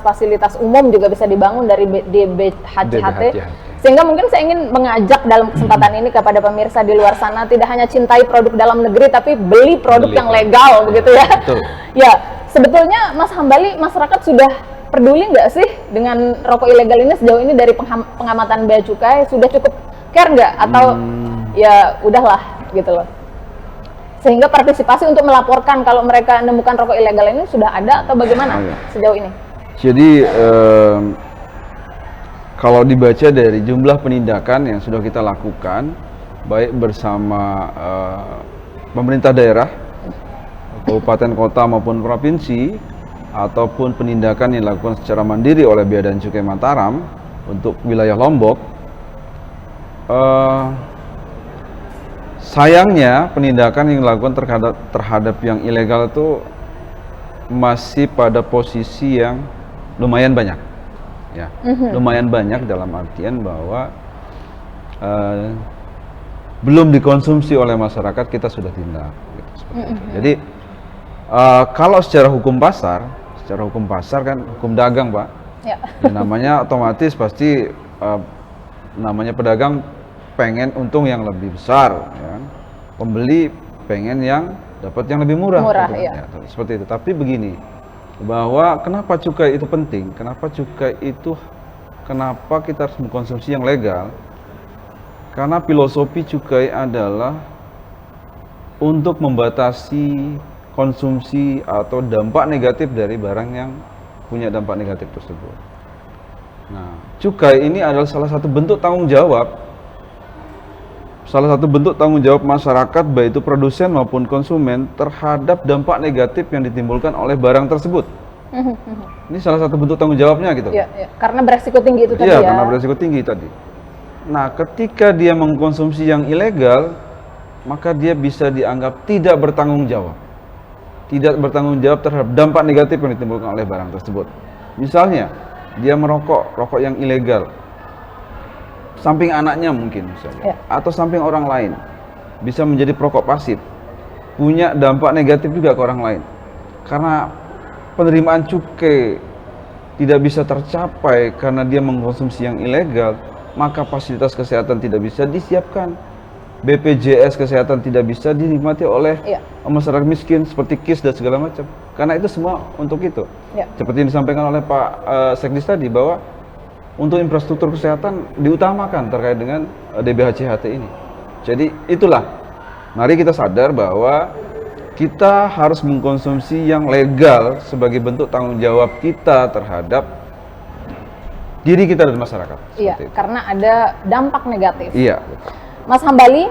umum juga bisa dibangun dari DBHCHT. Sehingga mungkin saya ingin mengajak dalam kesempatan ini kepada pemirsa di luar sana, tidak hanya cintai produk dalam negeri, tapi beli produk yang legal, begitu ya. Betul. Ya, sebetulnya Mas Hambali, masyarakat sudah peduli nggak sih dengan rokok ilegal ini sejauh ini dari pengamatan Bea Cukai? Sudah cukup care nggak? Atau ya udahlah gitu loh? Sehingga partisipasi untuk melaporkan kalau mereka menemukan rokok ilegal ini sudah ada atau bagaimana sejauh ini? Jadi kalau dibaca dari jumlah penindakan yang sudah kita lakukan, baik bersama pemerintah daerah, kabupaten kota maupun provinsi, ataupun penindakan yang dilakukan secara mandiri oleh Bea dan Cukai Mataram untuk wilayah Lombok, sayangnya penindakan yang dilakukan terhadap yang ilegal itu masih pada posisi yang lumayan banyak. Ya, lumayan banyak dalam artian bahwa belum dikonsumsi oleh masyarakat, kita sudah tindak gitu, seperti itu. Jadi kalau secara hukum pasar secara hukum pasar kan, hukum dagang Pak. Ya. Ya, namanya otomatis pasti namanya pedagang pengen untung yang lebih besar, ya. Pembeli pengen yang dapat yang lebih murah. Murah, gitu, iya. ya, seperti itu. Tapi begini, bahwa kenapa cukai itu penting? Kenapa cukai itu? Kenapa kita harus mengkonsumsi yang legal? Karena filosofi cukai adalah untuk membatasi konsumsi atau dampak negatif dari barang yang punya dampak negatif tersebut. Nah, cukai ini adalah salah satu bentuk tanggung jawab masyarakat, baik itu produsen maupun konsumen, terhadap dampak negatif yang ditimbulkan oleh barang tersebut. Ini salah satu bentuk tanggung jawabnya gitu. Ya, ya. Karena beresiko tinggi itu tadi Iya, ya. karena beresiko tinggi tadi. Nah, ketika dia mengkonsumsi yang ilegal, maka dia bisa dianggap tidak bertanggung jawab. Tidak bertanggung jawab terhadap dampak negatif yang ditimbulkan oleh barang tersebut. Misalnya, dia merokok, rokok yang ilegal, samping anaknya mungkin misalnya, atau samping orang lain, bisa menjadi perokok pasif, punya dampak negatif juga ke orang lain. Karena penerimaan cukai tidak bisa tercapai karena dia mengkonsumsi yang ilegal, maka fasilitas kesehatan tidak bisa disiapkan. BPJS kesehatan tidak bisa dinikmati oleh masyarakat miskin seperti KIS dan segala macam. Karena itu semua untuk itu. Seperti yang disampaikan oleh Pak Sekdis tadi, bahwa untuk infrastruktur kesehatan diutamakan terkait dengan DBHCHT ini. Jadi itulah, mari kita sadar bahwa kita harus mengkonsumsi yang legal sebagai bentuk tanggung jawab kita terhadap diri kita dan masyarakat. Iya, karena ada dampak negatif. Iya. Mas Hambali,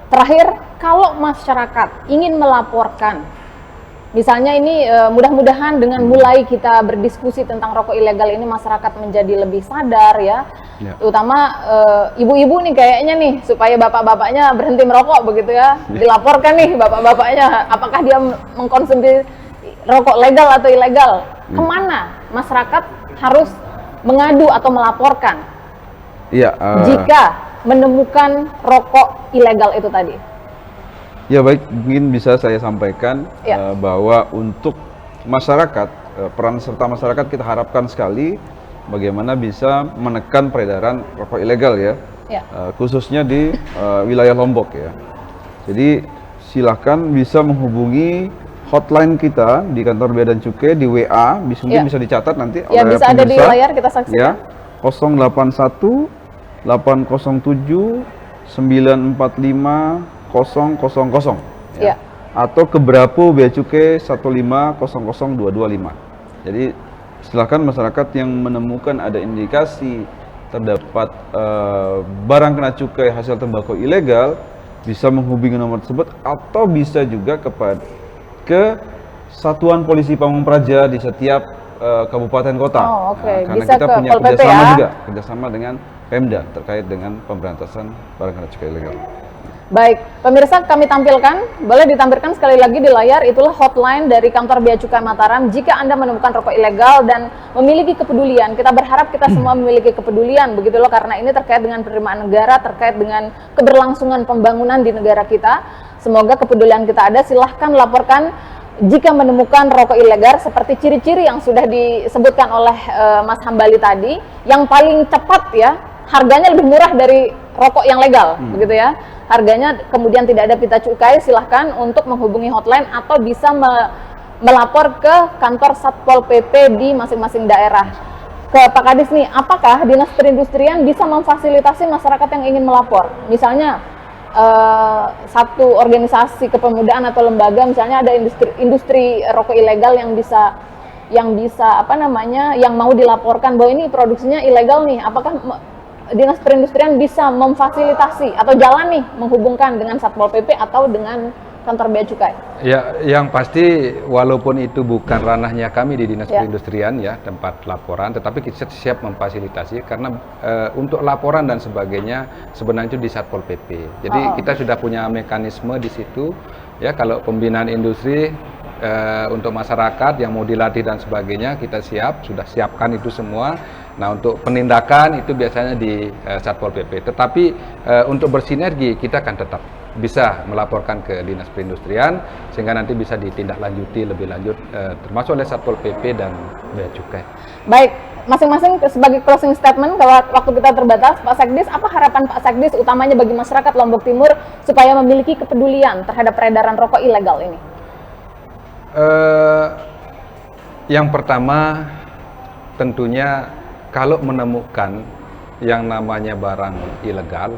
terakhir, kalau masyarakat ingin melaporkan, misalnya ini mudah-mudahan dengan mulai kita berdiskusi tentang rokok ilegal ini, masyarakat menjadi lebih sadar ya, terutama ibu-ibu nih kayaknya nih, supaya bapak-bapaknya berhenti merokok begitu ya, dilaporkan nih bapak-bapaknya, apakah dia mengkonsumsi rokok legal atau ilegal, kemana masyarakat harus mengadu atau melaporkan jika menemukan rokok ilegal itu tadi? Ya baik, mungkin bisa saya sampaikan bahwa untuk masyarakat, peran serta masyarakat kita harapkan sekali bagaimana bisa menekan peredaran rokok ilegal ya, khususnya di wilayah Lombok ya. Jadi silahkan bisa menghubungi hotline kita di kantor Bea dan Cukai di WA, mungkin bisa dicatat nanti ya, oleh bisa pemirsa, ada di layar kita saksikan ya, 081 807 945 000 ya. Atau ke Bravo Bea Cukai 1500225. Jadi silakan masyarakat yang menemukan ada indikasi terdapat barang kena cukai hasil tembakau ilegal bisa menghubungi nomor tersebut, atau bisa juga ke Satuan Polisi Pamung Praja di setiap kabupaten kota. Karena bisa kita punya Pol PP kerjasama ya? juga, kerjasama dengan Pemda terkait dengan pemberantasan barang kena cukai ilegal. Baik, pemirsa, kami tampilkan, boleh ditampilkan sekali lagi di layar, itulah hotline dari kantor Bea Cukai Mataram jika Anda menemukan rokok ilegal dan memiliki kepedulian. Kita berharap kita semua memiliki kepedulian, begitu loh, karena ini terkait dengan penerimaan negara, terkait dengan keberlangsungan pembangunan di negara kita. Semoga kepedulian kita ada. Silahkan laporkan jika menemukan rokok ilegal seperti ciri-ciri yang sudah disebutkan oleh Mas Hambali tadi, yang paling cepat ya, harganya lebih murah dari rokok yang legal, begitu ya. Harganya kemudian tidak ada pita cukai, silahkan untuk menghubungi hotline atau bisa melapor ke kantor Satpol PP di masing-masing daerah. Ke Pak Kadis nih, apakah Dinas Perindustrian bisa memfasilitasi masyarakat yang ingin melapor? Misalnya satu organisasi kepemudaan atau lembaga, misalnya ada industri rokok ilegal yang bisa yang mau dilaporkan bahwa ini produksinya ilegal nih, apakah Dinas Perindustrian bisa memfasilitasi atau jalan nih menghubungkan dengan Satpol PP atau dengan kantor Bea Cukai? Ya, yang pasti walaupun itu bukan ranahnya kami di Dinas Perindustrian ya, tempat laporan, tetapi kita siap memfasilitasi karena untuk laporan dan sebagainya sebenarnya itu di Satpol PP. Jadi kita sudah punya mekanisme di situ ya, kalau pembinaan industri untuk masyarakat yang mau dilatih dan sebagainya kita sudah siapkan itu semua. Nah, untuk penindakan itu biasanya di Satpol PP. Tetapi untuk bersinergi kita akan tetap bisa melaporkan ke Dinas Perindustrian sehingga nanti bisa ditindaklanjuti lebih lanjut termasuk oleh Satpol PP dan Bea Cukai. Baik, masing-masing sebagai closing statement kalau waktu kita terbatas, Pak Sekdis, apa harapan Pak Sekdis utamanya bagi masyarakat Lombok Timur supaya memiliki kepedulian terhadap peredaran rokok ilegal ini? Yang pertama tentunya kalau menemukan yang namanya barang ilegal,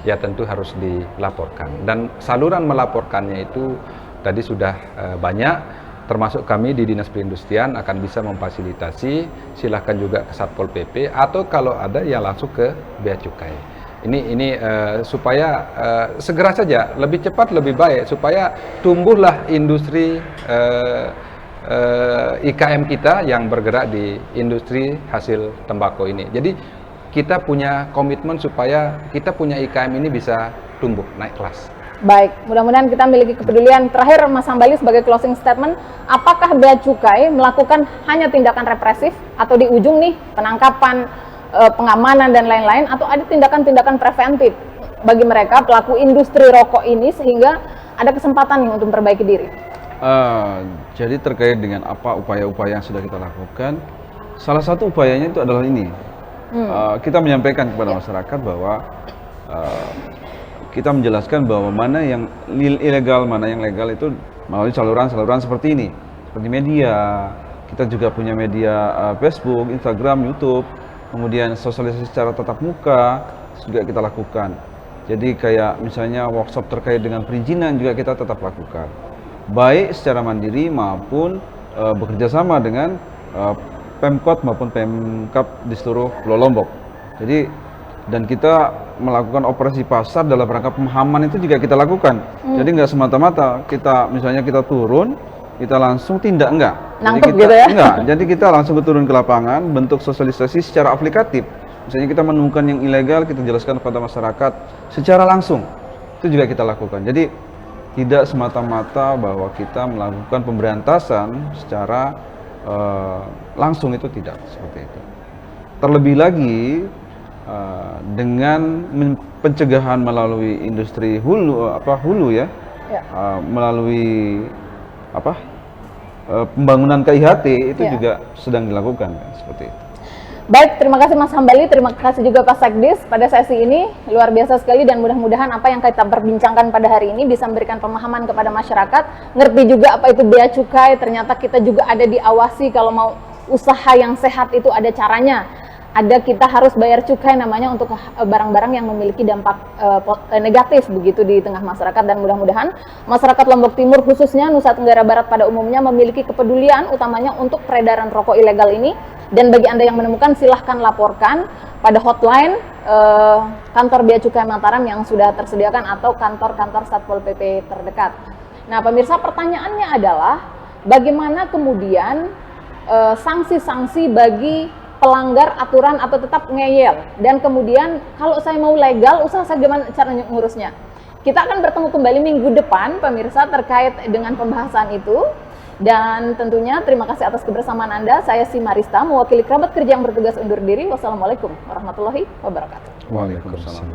ya tentu harus dilaporkan. Dan saluran melaporkannya itu tadi sudah banyak, termasuk kami di Dinas Perindustrian akan bisa memfasilitasi, silahkan juga ke Satpol PP, atau kalau ada ya langsung ke Bea Cukai. Ini supaya segera saja, lebih cepat lebih baik, supaya tumbuhlah industri IKM kita yang bergerak di industri hasil tembakau ini. Jadi kita punya komitmen supaya kita punya IKM ini bisa tumbuh, naik kelas. Baik, mudah-mudahan kita memiliki kepedulian. Terakhir, Mas Hambali sebagai closing statement, apakah Bea Cukai melakukan hanya tindakan represif atau di ujung nih penangkapan, pengamanan dan lain-lain, atau ada tindakan-tindakan preventif bagi mereka pelaku industri rokok ini sehingga ada kesempatan nih untuk memperbaiki diri? Jadi terkait dengan apa upaya-upaya yang sudah kita lakukan, salah satu upayanya itu adalah ini. Kita menyampaikan kepada masyarakat bahwa kita menjelaskan bahwa mana yang ilegal, mana yang legal itu melalui saluran-saluran seperti ini, seperti media. Kita juga punya media Facebook, Instagram, YouTube, kemudian sosialisasi secara tatap muka juga kita lakukan. Jadi kayak misalnya workshop terkait dengan perizinan juga kita tetap lakukan, baik secara mandiri maupun bekerja sama dengan Pemkot maupun Pemkab di seluruh Pulau Lombok. Jadi dan kita melakukan operasi pasar dalam rangka pemahaman itu juga kita lakukan. Jadi nggak semata-mata kita misalnya kita turun, kita langsung tindak, enggak. Nangkep Jadi kita, gitu ya? Enggak. Jadi kita langsung turun ke lapangan, bentuk sosialisasi secara aplikatif. Misalnya kita menemukan yang ilegal, kita jelaskan kepada masyarakat secara langsung. Itu juga kita lakukan. Jadi tidak semata-mata bahwa kita melakukan pemberantasan secara langsung, itu tidak seperti itu. Terlebih lagi dengan pencegahan melalui industri hulu ya. Melalui pembangunan KIHT itu juga sedang dilakukan kan, seperti itu. Baik, terima kasih Mas Hambali, terima kasih juga Pak Sekdis pada sesi ini, luar biasa sekali dan mudah-mudahan apa yang kita perbincangkan pada hari ini bisa memberikan pemahaman kepada masyarakat, ngerti juga apa itu Bea Cukai, ternyata kita juga ada diawasi kalau mau usaha yang sehat itu ada caranya. Ada kita harus bayar cukai namanya untuk barang-barang yang memiliki dampak negatif begitu di tengah masyarakat, dan mudah-mudahan masyarakat Lombok Timur khususnya Nusa Tenggara Barat pada umumnya memiliki kepedulian utamanya untuk peredaran rokok ilegal ini. Dan bagi Anda yang menemukan silahkan laporkan pada hotline kantor Bea Cukai Mataram yang sudah tersediakan atau kantor-kantor Satpol PP terdekat. Nah pemirsa, pertanyaannya adalah bagaimana kemudian sanksi-sanksi bagi pelanggar aturan atau tetap ngeyel, dan kemudian kalau saya mau legal usaha saya gimana cara ngurusnya. Kita akan bertemu kembali minggu depan pemirsa terkait dengan pembahasan itu, dan tentunya terima kasih atas kebersamaan Anda. Saya Si Marista mewakili kerabat kerja yang bertugas undur diri. Wassalamualaikum warahmatullahi wabarakatuh. Waalaikumsalam.